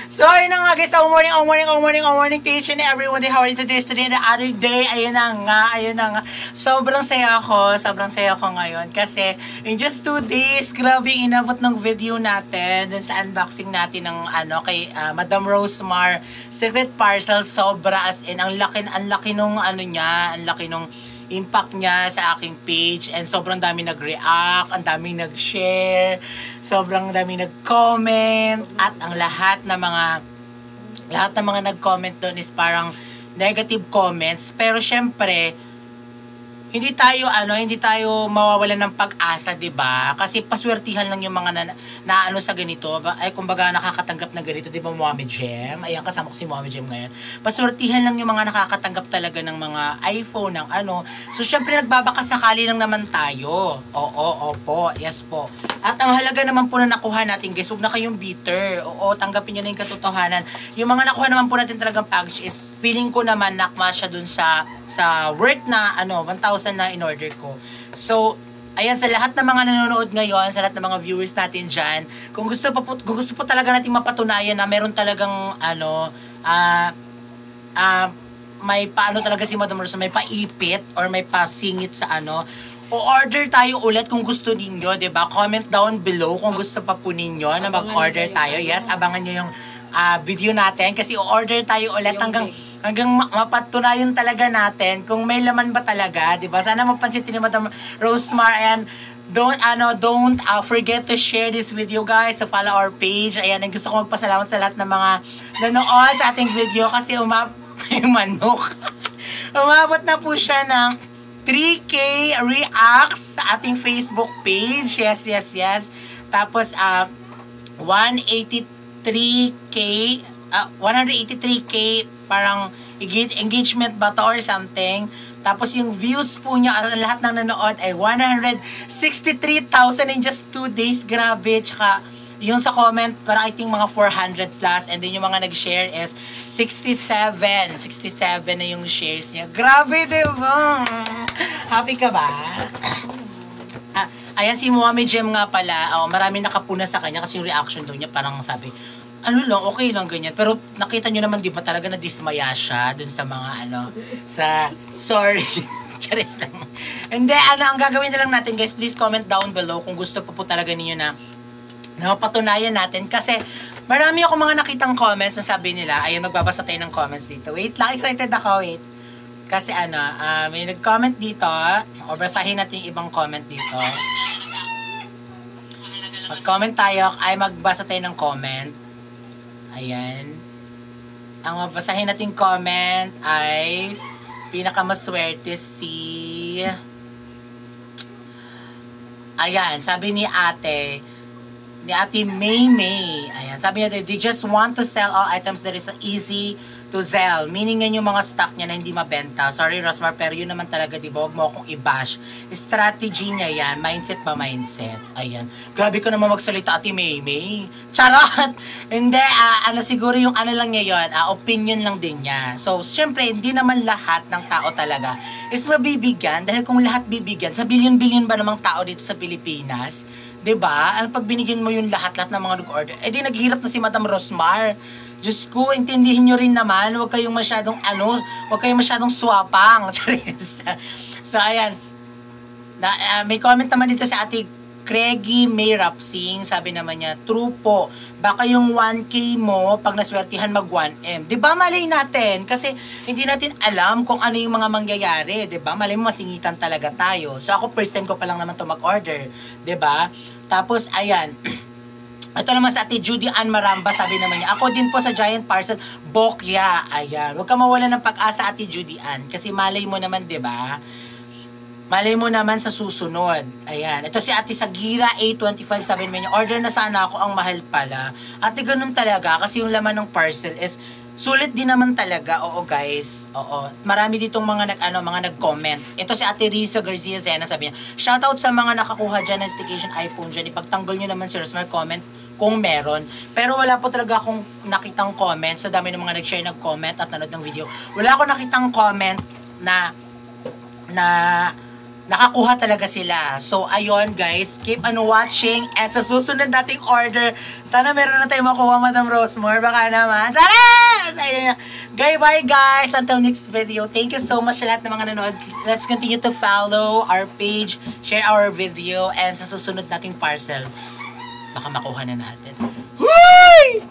So, ayun na nga guys. Good morning to each and everyone. How are you today? Today, the other day. Ayun na nga. Sobrang saya ako ngayon. Kasi, in just 2 days, grabe inabot ng video natin. Dun sa unboxing natin ng, kay Madam Rosemar. Secret Parcel. Sobra as in. Ang laki nung, ang laki nung impact niya sa aking page, and sobrang dami nag-react, ang dami nag-share, sobrang dami nag-comment, at ang lahat ng mga nag-comment doon is parang negative comments. Pero syempre, hindi tayo mawawalan ng pag-asa, 'di ba? Kasi paswertihan lang yung mga na sa ganito. Ay kumbaga nakakatanggap ng ganito, 'di ba, Mommy Gem? Ayan, kasama ko si Mommy Gem ngayon. Paswertihan lang yung mga nakakatanggap talaga ng mga iPhone ng So syempre nagbabakasakali lang naman tayo. Opo, yes po. At ang halaga naman po na nakuha natin, guys, huwag na kayong bitter. Oo, tanggapin niyo na yung katotohanan. Yung mga nakuha naman po natin talagang package is feeling ko naman nakma siya dun sa worth na 1,000 na in-order ko. So, ayan, sa lahat ng mga nanonood ngayon, sa lahat ng mga viewers natin dyan, kung gusto po talaga natin mapatunayan na meron talagang may paano talaga si Madam Rosa, may paipit or may pasingit sa o-order tayo ulit kung gusto ninyo, 'di ba? Comment down below kung gusto pa po ninyo na mag-order tayo. Yes, abangan niyo yung video natin kasi o-order tayo ulit hanggang mapatunayan talaga natin kung may laman ba talaga, 'di ba? Sana mapansin ni Madam Rosemar, and don't forget to share this video, guys, to follow our page. Ayan, gusto ko magpasalamat sa lahat ng mga nanood sa ating video kasi yung manok. Umabot na po siya ng 3K reacts sa ating Facebook page. Yes. Tapos 183K parang engagement ba to or something. Tapos yung views po niya, lahat ng nanood ay 163,000 in just 2 days. Grabe. Tsaka yung sa comment, parang I think mga 400 plus. And then yung mga nag-share is 67 na yung shares niya. Grabe, diba? Happy ka ba? Ayan, si Mommy Gem nga pala. Marami nakapuna sa kanya kasi yung reaction daw niya parang sabi, okay lang ganyan. Pero nakita nyo naman, di ba, talaga na-dismaya siya dun sa mga sorry. Charis lang. Hindi, ang gagawin na lang natin, guys, please comment down below kung gusto po talaga ninyo na mapatunayan natin. Kasi marami ako mga nakitang comments na sabi nila, ayun, magbabasa tayo ng comments dito. Wait lang, excited ako, wait. Kasi may nag-comment dito, o basahin natin yung ibang comment dito. Mag-comment tayo, magbasa tayo ng comment. Ayan. Ang mabasahin natin comment ay pinakamaswerte si... Ayan, sabi ni Ate May. Ayan, sabi niya, they just want to sell all items that is easy to sell. Meaning yan yung mga stock niya na hindi mabenta. Sorry, Rosmar, pero yun naman talaga, diba? Huwag mo akong i-bash. Strategy niya yan. Mindset pa mindset. Ayan. Grabe ko naman magsalita, Ate May. Charot! Hindi, siguro yung lang niya yun, opinion lang din niya. So, syempre, hindi naman lahat ng tao talaga is mabibigyan. Dahil kung lahat bibigyan, sa billion-billion ba namang tao dito sa Pilipinas? Diba? Pag binigyan mo yung lahat ng mga nag-order, di naghihirap na si Madam Rosemar. Diyos ko, intindihin nyo rin naman, huwag kayong masyadong swapang. So, ayan. May comment naman dito sa Ate Craigie May Rapsing. Sabi naman niya, true po. Baka yung 1K mo, pag naswertihan mag 1M. Diba, malay natin? Kasi hindi natin alam kung ano yung mga mangyayari. Diba? Malay mo, masingitan talaga tayo. So, ako first time ko pa lang naman to mag-order. Diba? Tapos, ayan. Ito naman sa Ate Judy Ann Maramba, sabi naman niya, ako din po sa Giant Parcel, bokya. Ayan. Huwag ka mawala ng pag-asa, Ate Judy Ann. Kasi malay mo naman, diba? Malay mo naman sa susunod. Ayan. Ito si Ate Sagira A25, sabi naman niya, order na sana ako, ang mahal pala. Ate, ganun talaga. Kasi yung laman ng parcel is sulit din naman talaga. Oo, guys. Oo. Marami ditong mga nag-comment. Ito si Ate Risa Garcia Zena, sabi niya, shoutout sa mga nakakuha dyan ng staycation iPhone dyan. Ipagtanggol nyo naman si Rosmar, comment kung meron. Pero wala po talaga akong nakitang comment. Sa dami ng mga nag-share, nag-comment at nanood ng video. Wala akong nakitang comment na nakakuha talaga sila. So, ayun guys, keep on watching and sa susunod nating order, sana meron na tayong makuha, Madam Rosemore. Baka naman. Charas! Ayun. Bye guys. Until next video. Thank you so much sa lahat ng mga nanood. Let's continue to follow our page, share our video, and sa susunod nating parcel, baka makuha na natin. Woo!